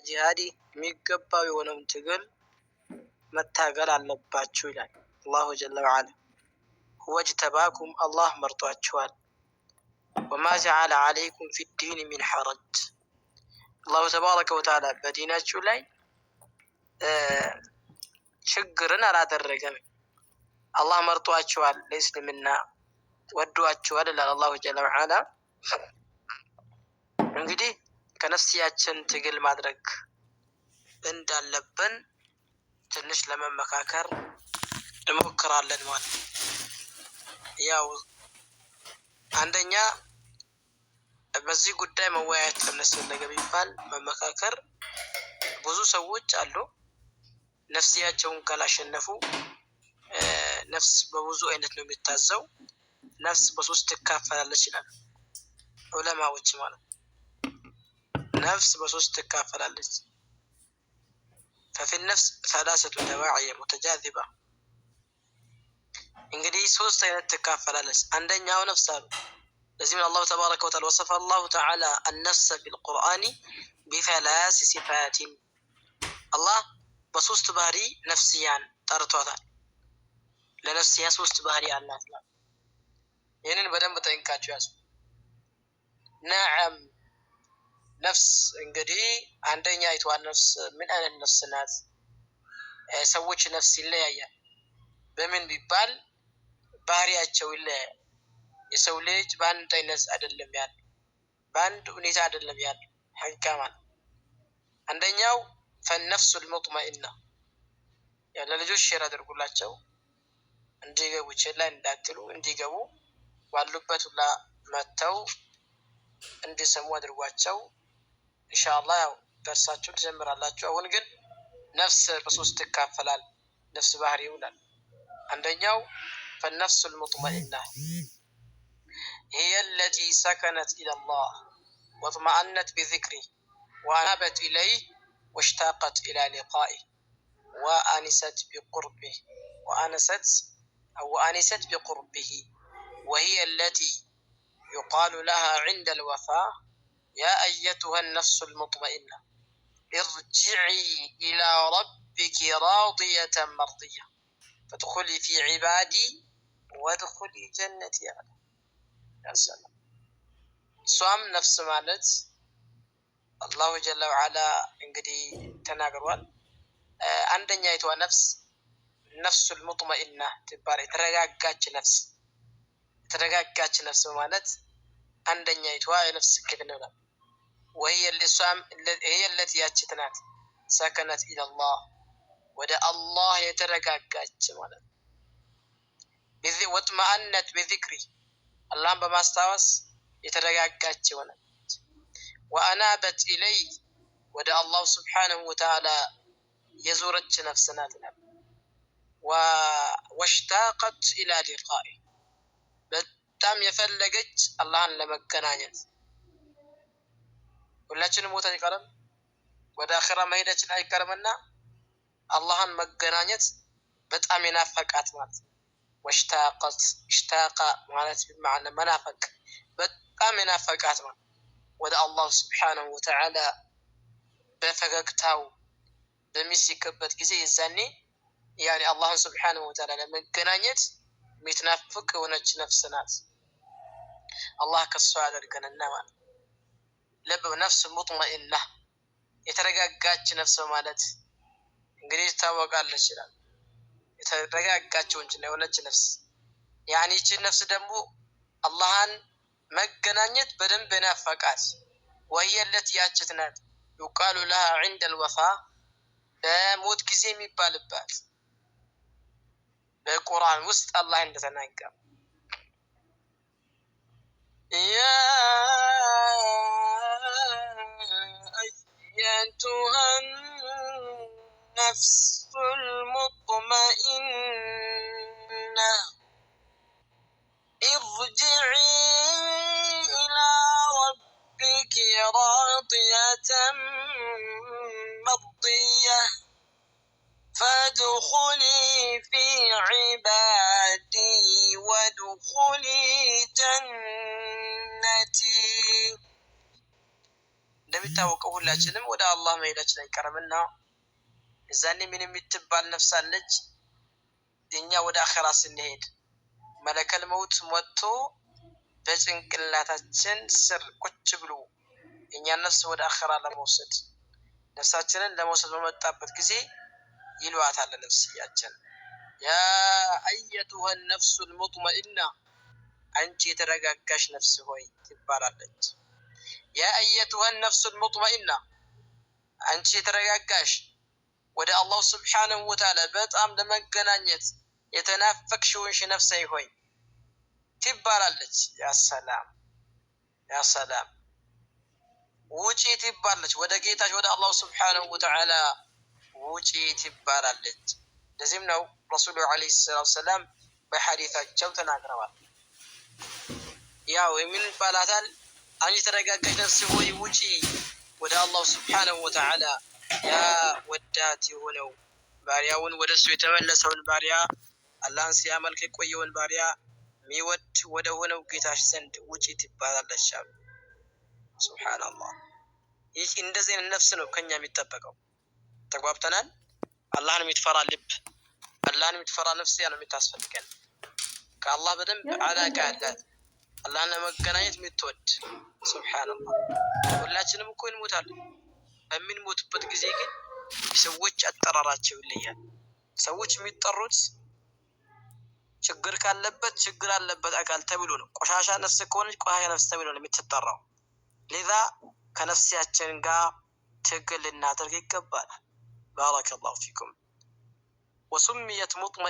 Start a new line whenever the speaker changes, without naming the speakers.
ጂሃዲ የሚገባው የሆነውን ትግል መታገል አለባችሁ ይላል አላሁ ጀለ ወዐላ። ወጅተባኩም አላህ መርጧችኋል። ወማ ጀዐለ ዐለይኩም ፊዲን ሚን ሐረጅ አላሁ ተባረከ ወተዓላ በዲናችሁ ላይ ችግርን አላደረገም። አላህ መርጧችኋል፣ ለእስልምና ወዷችኋል ይላል አላሁ ጀለ ወዐላ። እንግዲህ ከነፍስያችን ትግል ማድረግ እንዳለብን ትንሽ ለመመካከር እንሞክራለን ማለት ነው። ያው አንደኛ በዚህ ጉዳይ መወያየት ለምሳሌ ቢባል መመካከር ብዙ ሰዎች አሉ ነፍስያቸውን ካላሸነፉ ነፍስ በብዙ አይነት ነው የሚታዘው። ነፍስ በሶስት ትካፈላለች ይላል ዑለማዎች ማለት ነው። ነፍስ በሶስት ትካፈላለች። ففي النفس ثلاثة نواعي متجاذبة እንግዲህ ሶስት አይነት ትካፈላለች። አንደኛው ነፍስ አሉ። ለዚህ አላሁ ተባረከ ወተዓላ ወሰፈ አላሁ ተዓላ النفس في القرآن بثلاث صفات አላህ በሶስት ባህሪ ነፍስያን ጠርቷታል። ለነፍስያ ሶስት ባህሪ አላት። ይህንን በደንብ ጠንቅቃችሁ ያዙ። ነዓም ነፍስ እንግዲህ አንደኛ አይቷ ነፍስ ምን አይነት ነፍስ ናት? ሰዎች ነፍስ ይለያያል። በምን ቢባል ባህሪያቸው ይለያያል። የሰው ልጅ በአንድ አይነት አይደለም ያለው፣ በአንድ ሁኔታ አይደለም ያለው። ሐቂቃ ማለት አንደኛው ፈነፍሱ ልሙጥመኢና ለልጆች ሼር አድርጉላቸው እንዲገቡ ይችላል እንዳትሉ እንዲገቡ ባሉበት ሁላ መተው እንዲሰሙ አድርጓቸው። ኢንሻአላህ ያው ደርሳችሁ ትጀምራላችሁ። አሁን ግን ነፍስ በሶስት ትካፈላል። ነፍስ ባህሪው ይላል። አንደኛው فالنفس المطمئنة هي التي سكنت إلى الله واطمأنت بذكره وأنابت إليه واشتاقت إلى لقائه وآنست بقربه وآنست بقربه وهي التي يقال لها عند الوفاة يا أيتها النفس المطمئنة ارجعي إلى ربك راضية مرضية فادخلي في عبادي وادخلي جنتي يا سلام. صام نفس مالت الله جل وعلا እንግዲህ ተናግሯል። አንደኛይቷ ነፍስ ነፍሱል ሙጥመኢና ትባል የተረጋጋች ነፍስ። የተረጋጋች ነፍስ ማለት አንደኛይቷ የነፍስ ክፍል ነው። وهي التي ያችት ናት ሰከነት ኢለላህ ወደ አላህ የተረጋጋች ማለት በዚህ ወጥማአነት በዚክሪ አላህን በማስታወስ የተረጋጋች ሆነች። ወአናበት ኢለይ ወደ አላህ ሱብሓነሁ ወተዓላ የዞረች ነፍስ ናት። ወሽታቀት ኢላ ሊቃኢ በጣም የፈለገች አላህን ለመገናኘት። ሁላችንም ሞት አይቀርም፣ ወደ አኺራ መሄዳችን አይቀርምና አላህን መገናኘት በጣም የናፈቃት ማለት ነው። ወሽታቀት اشتاق ማለት በማዕና መናፈቅ በጣም የናፈቃት ማለት ወደ አላህ ሱብሓነሁ ወተዓላ በፈገግታው በሚስቅበት ጊዜ የዛኔ ያኔ አላህን ሱብሓነሁ ወተዓላ ለመገናኘት የምትናፍቅ የሆነች ነፍስ ናት። አላህ ከሷ ያደርገንና ማለት ለብ ነፍስ ሙጥመኢና የተረጋጋች ነፍስ ማለት እንግዲህ ታወቃለች ይላል። የተረጋጋች የሆነች ነፍስ ያኔ እቺ ነፍስ ደግሞ አላህን መገናኘት በደንብ ናፈቃት። وهي التي ያችት ናት يقال لها عند الوفاة በሞት ጊዜ የሚባልባት በቁርአን ውስጥ አላህ እንደተናገረ يا أيتها النفس المطمئنة ارجعي إلى ربك راضية مرضية فادخلي في عبادي وادخلي جنتي እንደሚታወቀው ሁላችንም ወደ አላህ መሄዳችን አይቀርምና እዛኔ ምን የምትባል ነፍስ አለች? እኛ ወደ አኺራ ስንሄድ መለከል መውት መጥቶ በጭንቅላታችን ስር ቁጭ ብሎ እኛን ነፍስ ወደ አኺራ ለመውሰድ ነፍሳችንን ለመውሰድ በመጣበት ጊዜ ይሏታል ነፍስያችን ያ አየቱሃ ነፍሱል ሙጥመኢና አንቺ የተረጋጋሽ ነፍስ ሆይ ትባላለች። ያ አየቱሃ ነፍሱል ሙጥመኢና አንቺ የተረጋጋሽ ወደ አላህ ሱብሓነሁ ወተዓላ በጣም ለመገናኘት የተናፈቅሽውን ነፍሴ ሆይ ትባላለች። ያ ሰላም ያ ሰላም ውጪ ትባላለች። ወደ ጌታሽ ወደ አላህ ሱብሓነሁ ወተዓላ ውጪ ትባላለች። ለዚህም ነው ረሱሉ ዓለይሂ ሰላቱ ወሰላም በሐዲታቸው ተናግረዋል። ያው የምን ይባላታል? አንቺ የተረጋጋሽ ነፍስ ሆይ ውጪ ወደ አላህ ሱብሓነሁ ወተዓላ ያ ወዳት የሆነው ባሪያውን ወደሱ የተመለሰውን ባሪያ አላህን ሲያመልክ የቆየውን ባሪያ ሚወድ ወደ ሆነው ጌታሽ ዘንድ ውጪ ትባላለች አሉ። ሱብሃንአላህ። ይህ እንደዚህ ነፍስ ነው ከኛ የሚጠበቀው። ተግባብተናል? አላህን የምትፈራ ልብ፣ አላህን የምትፈራ ነፍስ ነው የምታስፈልገን። ከአላህ በደንብ አላቃ ያላት አላህን ለመገናኘት የምትወድ ሱብሃንአላህ። ሁላችንም እኮ እንሞታለን። በምንሞትበት ጊዜ ግን ሰዎች አጠራራቸው ይለያል። ሰዎች የሚጠሩት ችግር ካለበት ችግር አለበት አካል ተብሎ ነው። ቆሻሻ ነፍስ ከሆነች ቆሻሻ ነፍስ ተብሎ ነው የምትጠራው። ለዛ ከነፍሲያችን ጋር ትግል ልናደርግ ይገባል። ባረከላሁ ፊኩም ወሱሚየት ሙጥመ